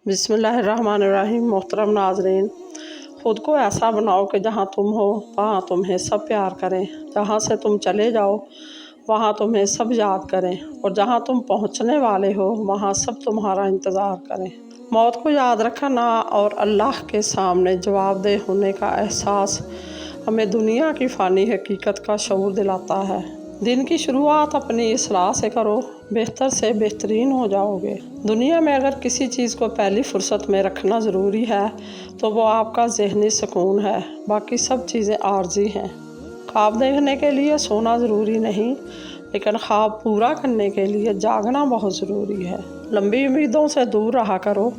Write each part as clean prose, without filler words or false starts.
बिस्मिल्लाहिर्रहमानिर्रहीम। मोहतरम नाज़रीन, ख़ुद को ऐसा बनाओ कि जहाँ तुम हो वहाँ तुम्हें सब प्यार करें, जहाँ से तुम चले जाओ वहाँ तुम्हें सब याद करें, और जहाँ तुम पहुँचने वाले हो वहाँ सब तुम्हारा इंतज़ार करें। मौत को याद रखना और अल्लाह के सामने जवाबदेह होने का एहसास हमें दुनिया की फ़ानी हकीकत का शऊर दिलाता है। दिन की शुरुआत अपनी इस्लाह से करो, बेहतर से बेहतरीन हो जाओगे। दुनिया में अगर किसी चीज़ को पहली फुर्सत में रखना ज़रूरी है तो वो आपका ज़हनी सुकून है, बाकी सब चीज़ें आर्जी हैं। ख्वाब देखने के लिए सोना ज़रूरी नहीं, लेकिन ख्वाब पूरा करने के लिए जागना बहुत ज़रूरी है। लंबी उम्मीदों से दूर रहा करो,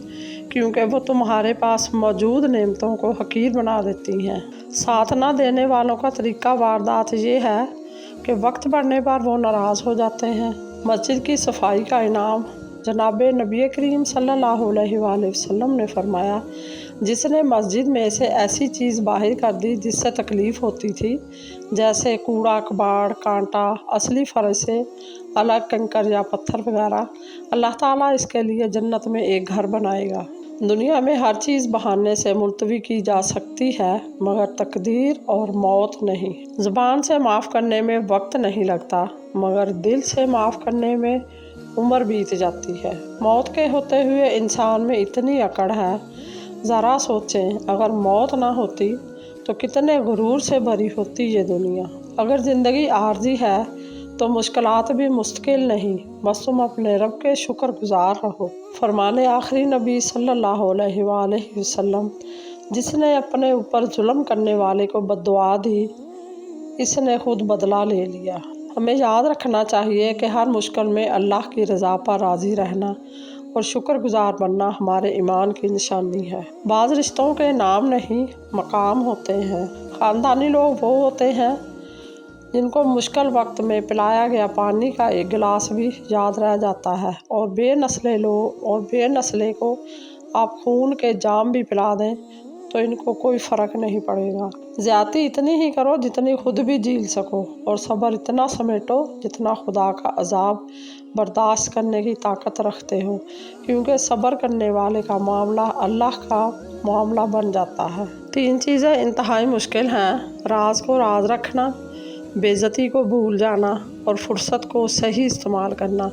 क्योंकि वो तुम्हारे पास मौजूद नेमतों को हकीर बना देती हैं। साथ ना देने वालों का तरीका वारदात ये है कि वक्त बढ़ने पर वो नाराज़ हो जाते हैं। मस्जिद की सफाई का इनाम जनाब नबी करीम सल्लल्लाहु अलैहि वसल्लम ने फरमाया, जिसने मस्जिद में से ऐसी चीज़ बाहर कर दी जिससे तकलीफ़ होती थी, जैसे कूड़ा कबाड़, कांटा, असली फर्श से अलग कंकर या पत्थर वगैरह, अल्लाह ताला इसके लिए जन्नत में एक घर बनाएगा। दुनिया में हर चीज़ बहाने से मुलतवी की जा सकती है, मगर तकदीर और मौत नहीं। ज़ुबान से माफ़ करने में वक्त नहीं लगता, मगर दिल से माफ़ करने में उम्र बीत जाती है। मौत के होते हुए इंसान में इतनी अकड़ है, ज़रा सोचें अगर मौत ना होती तो कितने गुरूर से भरी होती ये दुनिया। अगर ज़िंदगी आर्जी है तो मुश्किलात भी मुश्किल नहीं, बस तुम अपने रब के शुक्रगुजार रहो। फरमाने आखिरी नबी सल्लल्लाहु अलैहि वसल्लम, जिसने अपने ऊपर जुल्म करने वाले को बद्दुआ दी, इसने खुद बदला ले लिया। हमें याद रखना चाहिए कि हर मुश्किल में अल्लाह की रज़ा पर राज़ी रहना और शुक्रगुजार बनना हमारे ईमान की निशानी है। बाज़ रिश्तों के नाम नहीं, मकाम होते हैं। ख़ानदानी लोग वो होते हैं जिनको मुश्किल वक्त में पिलाया गया पानी का एक गिलास भी याद रह जाता है, और बेनस्ले को आप खून के जाम भी पिला दें तो इनको कोई फ़र्क नहीं पड़ेगा। ज़्यादती इतनी ही करो जितनी खुद भी झेल सको, और सब्र इतना समेटो जितना खुदा का अजाब बर्दाश्त करने की ताकत रखते हो, क्योंकि सब्र करने वाले का मामला अल्लाह का मामला बन जाता है। 3 चीज़ें इंतहाई मुश्किल हैं: राज को राज रखना, बेइज्जती को भूल जाना, और फुर्सत को सही इस्तेमाल करना।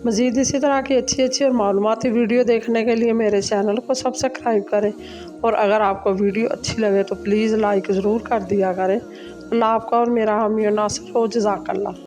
मज़ीद इसी तरह की अच्छी और मालूमाती वीडियो देखने के लिए मेरे चैनल को सब्सक्राइब करें, और अगर आपको वीडियो अच्छी लगे तो प्लीज़ लाइक ज़रूर कर दिया करें। अल्लाह आपका और मेरा हामी नासिर हो। जज़ाकल्लाह।